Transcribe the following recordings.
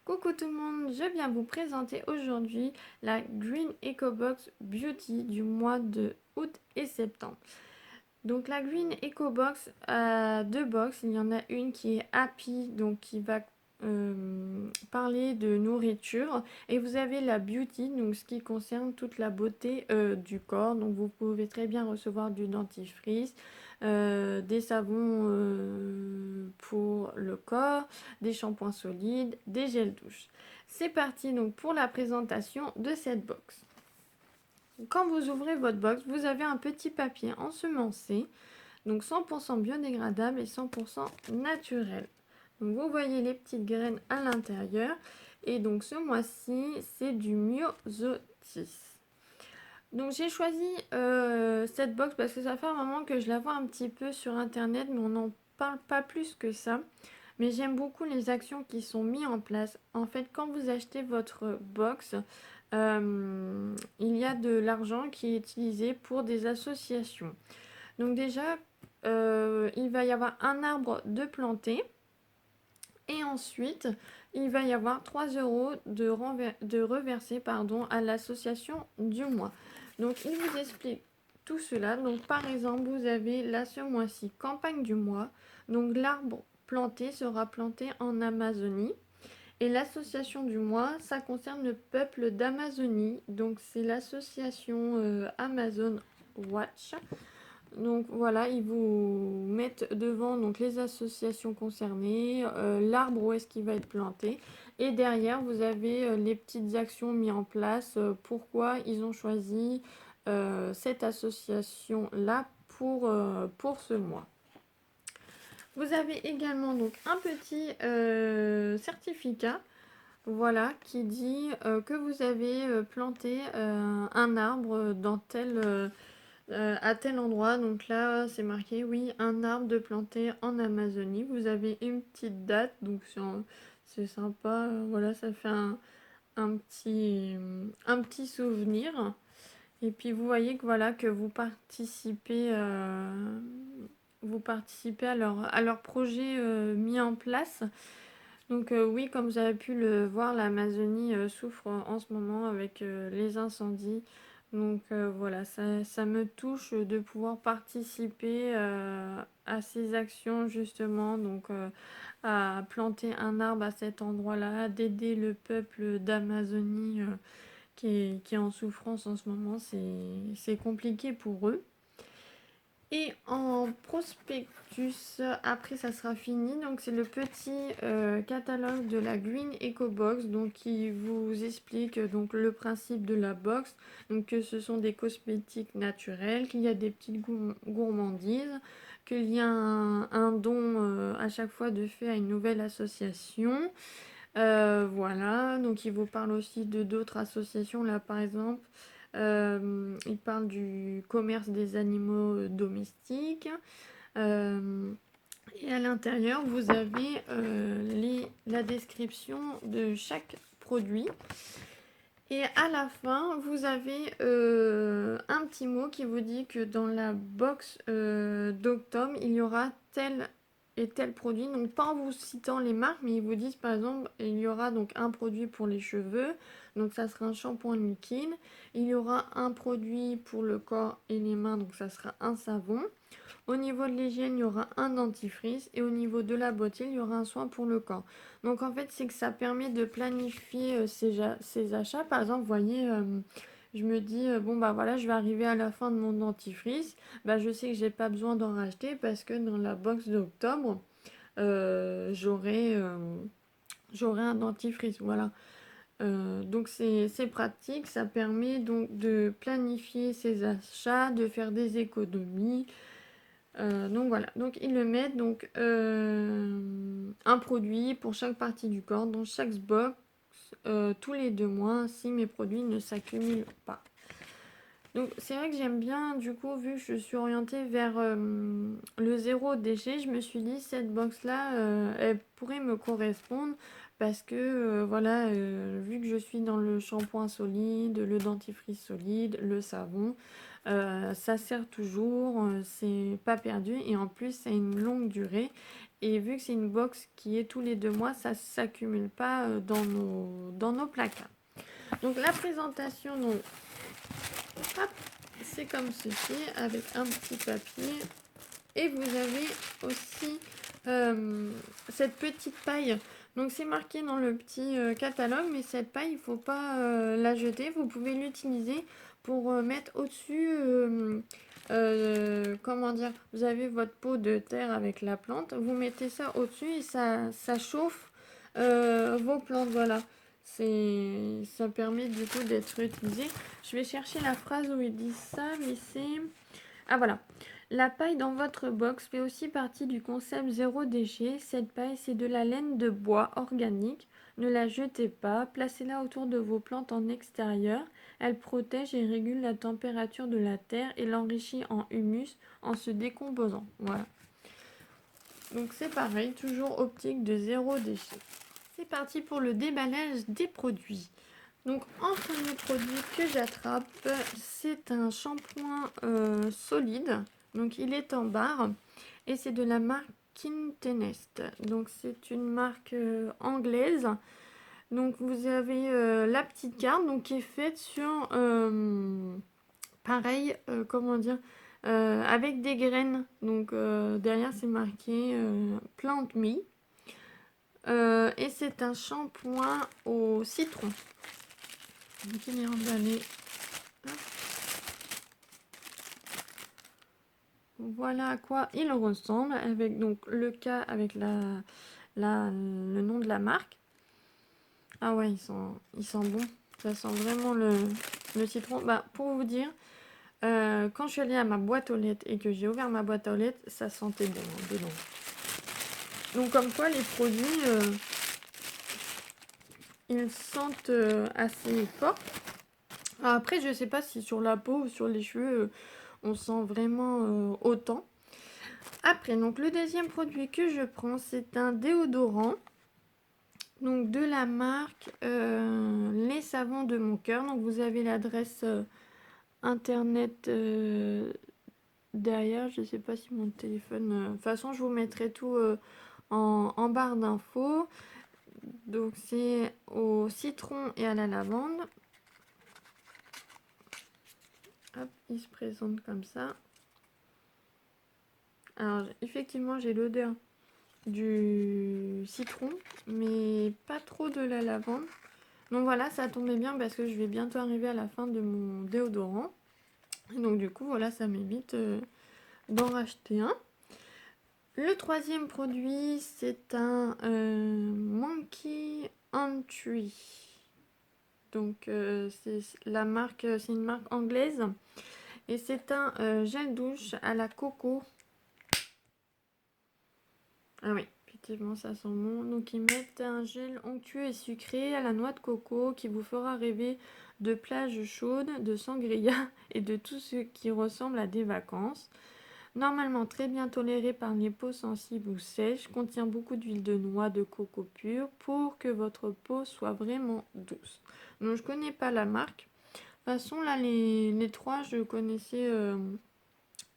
Coucou tout le monde, je viens vous présenter aujourd'hui la Green Eco Box Beauty du mois de août et septembre. Donc la Green Eco Box a deux box, il y en a une qui est Happy, donc qui va parler de nourriture, et vous avez la Beauty, donc ce qui concerne toute la beauté du corps. Donc vous pouvez très bien recevoir du dentifrice, des savons pour le corps, des shampoings solides, des gels douche. C'est parti donc pour la présentation de cette box. Quand vous ouvrez votre box, vous avez un petit papier ensemencé, donc 100% biodégradable et 100% naturel. Donc vous voyez les petites graines à l'intérieur. Et donc ce mois-ci, c'est du myosotis. Donc j'ai choisi cette box parce que ça fait un moment que je la vois un petit peu sur internet, mais on n'en parle pas plus que ça. Mais j'aime beaucoup les actions qui sont mises en place. En fait, quand vous achetez votre box, il y a de l'argent qui est utilisé pour des associations. Donc déjà, il va y avoir un arbre de planter. Et ensuite, il va y avoir 3 euros de reverser à l'association du mois. Donc, il vous explique tout cela. Donc, par exemple, vous avez là ce mois-ci, campagne du mois. Donc, l'arbre planté sera planté en Amazonie. Et l'association du mois, ça concerne le peuple d'Amazonie. Donc, c'est l'association Amazon Watch. Donc voilà, ils vous mettent devant donc, les associations concernées, l'arbre où est-ce qu'il va être planté. Et derrière, vous avez les petites actions mises en place, pourquoi ils ont choisi cette association-là pour ce mois. Vous avez également donc un petit certificat, voilà, qui dit que vous avez planté un arbre dans à tel endroit. Donc là, c'est marqué, oui, un arbre de planter en Amazonie. Vous avez une petite date, donc c'est sympa. Voilà, ça fait un petit souvenir. Et puis vous voyez que voilà que vous participez à leur projet mis en place. Donc oui, comme vous avez pu le voir, l'Amazonie souffre en ce moment avec les incendies. Donc voilà, ça me touche de pouvoir participer à ces actions justement, donc à planter un arbre à cet endroit-là, d'aider le peuple d'Amazonie qui est en souffrance en ce moment. C'est compliqué pour eux. Et en prospectus, après ça sera fini, donc c'est le petit catalogue de la Green Eco Box, donc qui vous explique donc le principe de la box, donc que ce sont des cosmétiques naturels, qu'il y a des petites gourmandises, qu'il y a un don à chaque fois de fait à une nouvelle association. Voilà, donc il vous parle aussi de d'autres associations, là par exemple. Il parle du commerce des animaux domestiques. Euh, et à l'intérieur, vous avez la description de chaque produit. Et à la fin, vous avez un petit mot qui vous dit que dans la box d'octobre, il y aura tel et tel produit. Donc pas en vous citant les marques, mais ils vous disent par exemple, il y aura donc un produit pour les cheveux. Donc ça sera un shampoing liquide. Il y aura un produit pour le corps et les mains. Donc ça sera un savon. Au niveau de l'hygiène, il y aura un dentifrice et au niveau de la beauté, il y aura un soin pour le corps. Donc en fait, c'est que ça permet de planifier ses achats. Par exemple, vous voyez, je me dis, bon bah voilà, je vais arriver à la fin de mon dentifrice. Bah, je sais que j'ai pas besoin d'en racheter parce que dans la box d'octobre, j'aurai un dentifrice. Voilà. Donc c'est pratique, ça permet donc de planifier ses achats, de faire des économies. Donc voilà, donc ils le mettent donc un produit pour chaque partie du corps dans chaque box tous les 2 mois si mes produits ne s'accumulent pas. Donc c'est vrai que j'aime bien, du coup, vu que je suis orientée vers le zéro déchet, je me suis dit cette box là elle pourrait me correspondre parce que voilà, vu que je suis dans le shampoing solide, le dentifrice solide, le savon, Ça sert toujours, c'est pas perdu et en plus ça a une longue durée. Et vu que c'est une box qui est tous les 2 mois, ça s'accumule pas dans nos placards. Donc la présentation, donc, hop, c'est comme ceci avec un petit papier. Et vous avez aussi cette petite paille. Donc c'est marqué dans le petit catalogue, mais cette paille, il ne faut pas la jeter. Vous pouvez l'utiliser pour mettre au-dessus, comment dire, vous avez votre pot de terre avec la plante. Vous mettez ça au-dessus et ça chauffe vos plantes. Voilà. Ça permet du coup d'être utilisé. Je vais chercher la phrase où ils disent ça, mais c'est... Ah voilà. La paille dans votre box fait aussi partie du concept zéro déchet. Cette paille, c'est de la laine de bois organique. Ne la jetez pas, placez-la autour de vos plantes en extérieur. Elle protège et régule la température de la terre et l'enrichit en humus en se décomposant. Voilà. Donc c'est pareil, toujours optique de zéro déchet. C'est parti pour le déballage des produits. Donc en premier produit que j'attrape, c'est un shampoing solide. Donc il est en barre et c'est de la marque Kintenest. Donc c'est une marque anglaise. Donc vous avez la petite carte donc, qui est faite sur, pareil, comment dire, avec des graines. Donc derrière c'est marqué Plant Me. Et c'est un shampoing au citron. Donc il est emballé. Voilà à quoi il ressemble avec donc le cas avec le nom de la marque. Ah ouais, il sent bon. Ça sent vraiment le citron. Bah, pour vous dire, quand je suis allée à ma boîte aux lettres et que j'ai ouvert ma boîte aux lettres, ça sentait bon dedans. Donc comme quoi les produits, ils sentent assez fort. Alors après, je sais pas si sur la peau ou sur les cheveux, on sent vraiment autant. Après, donc le deuxième produit que je prends, c'est un déodorant. Donc de la marque Les Savons de mon cœur. Donc vous avez l'adresse internet derrière. Je ne sais pas si mon téléphone... De toute façon, je vous mettrai tout en barre d'infos. Donc c'est au citron et à la lavande. Hop, il se présente comme ça. Alors effectivement, j'ai l'odeur du citron, mais pas trop de la lavande. Donc voilà, ça tombait bien parce que je vais bientôt arriver à la fin de mon déodorant. Et donc du coup, voilà, ça m'évite d'en racheter un. Le troisième produit, c'est un Monkey on Tree. Donc c'est la marque, c'est une marque anglaise. Et c'est un gel douche à la coco. Ah oui, effectivement, ça sent bon. Donc, ils mettent un gel onctueux et sucré à la noix de coco qui vous fera rêver de plages chaudes, de sangria et de tout ce qui ressemble à des vacances. Normalement très bien toléré par les peaux sensibles ou sèches, contient beaucoup d'huile de noix de coco pure pour que votre peau soit vraiment douce. Donc, je connais pas la marque. De toute façon, là, les trois, je connaissais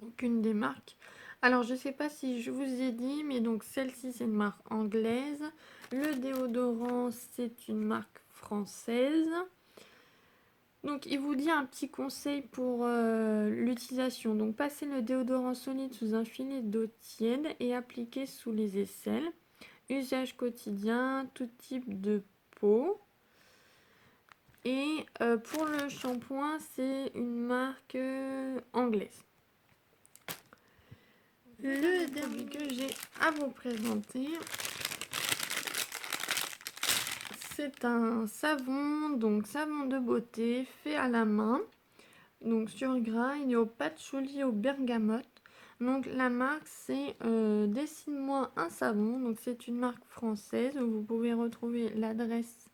aucune des marques. Alors, je ne sais pas si je vous ai dit, mais donc celle-ci, c'est une marque anglaise. Le déodorant, c'est une marque française. Donc, il vous dit un petit conseil pour l'utilisation. Donc, passez le déodorant solide sous un filet d'eau tiède et appliquez sous les aisselles. Usage quotidien, tout type de peau. Et pour le shampoing, c'est une marque anglaise. Le dernier que j'ai à vous présenter, c'est un savon, donc savon de beauté fait à la main, donc sur gras, il est au patchouli au bergamote. Donc la marque c'est Dessine-moi un savon, donc c'est une marque française où vous pouvez retrouver l'adresse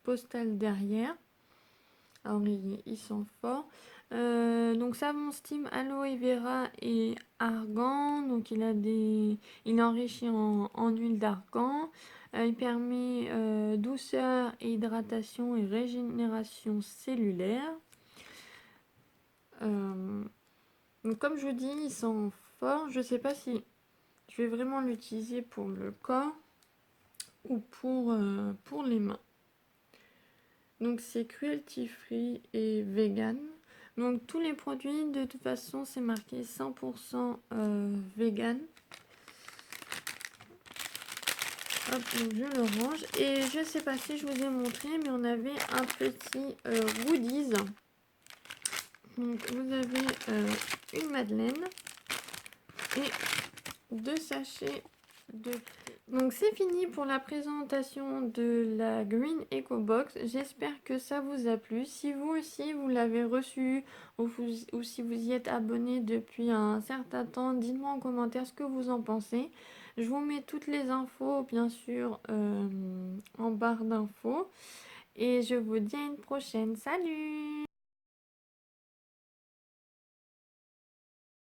postale derrière. Alors il sent fort. Donc savon steam aloe vera et argan. Donc il est enrichi en huile d'argan. Il permet douceur et hydratation et régénération cellulaire. Donc comme je vous dis, il sent fort. Je sais pas si je vais vraiment l'utiliser pour le corps ou pour les mains. Donc c'est cruelty free et vegan. Donc tous les produits, de toute façon, c'est marqué 100% vegan. Hop, donc je le range. Et je sais pas si je vous ai montré, mais on avait un petit goodies. Donc vous avez une madeleine et 2 sachets de thé. Donc c'est fini pour la présentation de la Green Eco Box. J'espère que ça vous a plu. Si vous aussi vous l'avez reçu ou si vous y êtes abonné depuis un certain temps, dites-moi en commentaire ce que vous en pensez. Je vous mets toutes les infos bien sûr en barre d'infos. Et je vous dis à une prochaine. Salut!